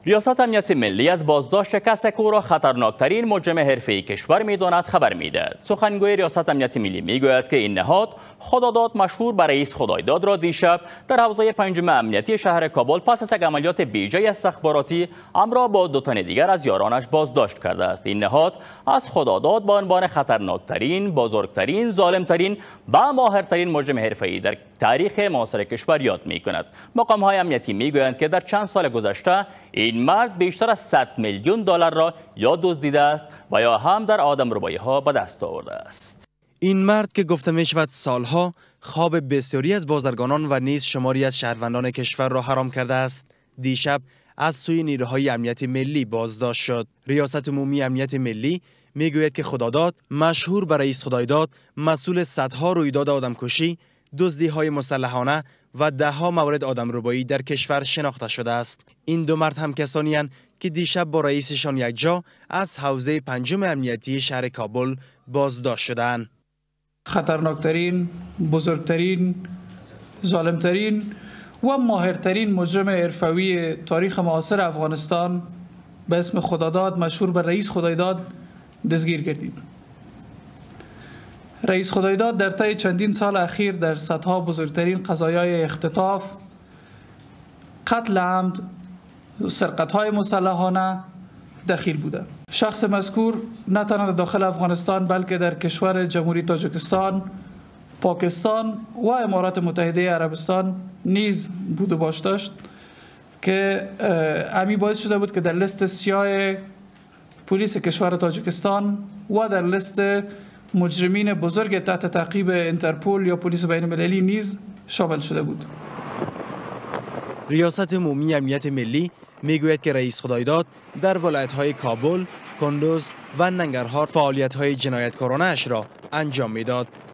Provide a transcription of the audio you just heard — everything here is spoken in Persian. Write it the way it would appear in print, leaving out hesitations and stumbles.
ریاست امنیت ملی از بازداشت کسی که او را خطرناکترین مجرم حرفه‌ای کشور می‌داند خبر می‌دهد. سخنگوی ریاست امنیت ملی می‌گوید که این نهاد خداداد مشهور به رئیس خدایداد را دیشب در حوزه پنجم امنیتی شهر کابل پس از یک عملیات بیجای استخباراتی همراه با 2 تن دیگر از یارانش بازداشت کرده است. این نهاد از خداداد با عنوان خطرناکترین، بزرگترین، ظالمترین و ماهرترین مجرم حرفه‌ای در تاریخ معاصر کشور یاد می‌کند. مقام‌های امنیتی می‌گویند که در چند سال گذشته این مرد بیشتر از 100 میلیون دلار را یا دزدیده است و یا هم در آدمربایی‌ها به دست آورده است. این مرد که گفته می شود سالها خواب بسیاری از بازرگانان و نیز شماری از شهروندان کشور را حرام کرده است، دیشب از سوی نیروهای امنیت ملی بازداشت شد. ریاست عمومی امنیت ملی میگوید که خداداد مشهور به رئیس خدایداد مسئول صدها رویداد آدمکشی، دزدی‌های مسلحانه و ده‌ها مورد آدمربایی در کشور شناخته شده است. این 2 مرد هم کسانی اند که دیشب با رئیسشان یکجا از حوزه پنجم امنیتی شهر کابل بازداشت شدند. خطرناکترین، بزرگترین، ظالمترین و ماهرترین مجرم حرفه‌ای تاریخ معاصر افغانستان به اسم خداداد مشهور به رئیس خدایداد دستگیر گردید. رئیس خدایداد در طی چندین سال اخیر در صدها بزرگترین قضایای اختطاف، قتل عمد، سرقت‌های مسلحانه دخیل بوده. شخص مذکور نه تنها داخل افغانستان بلکه در کشور جمهوری تاجیکستان، پاکستان و امارات متحده عربستان نیز بود و باش داشت که امی باعث شده بود که در لیست سیاه پلیس کشور تاجیکستان و در لیست مجرمین بزرگ تحت تعقیب اینترپول یا پلیس بین المللی نیز شامل شده بود. ریاست عمومی امنیت ملی میگوید که رئیس خدایداد در ولایت‌های کابل، کندوز و ننگرهار فعالیت‌های جنایتکارانه اش را انجام میداد.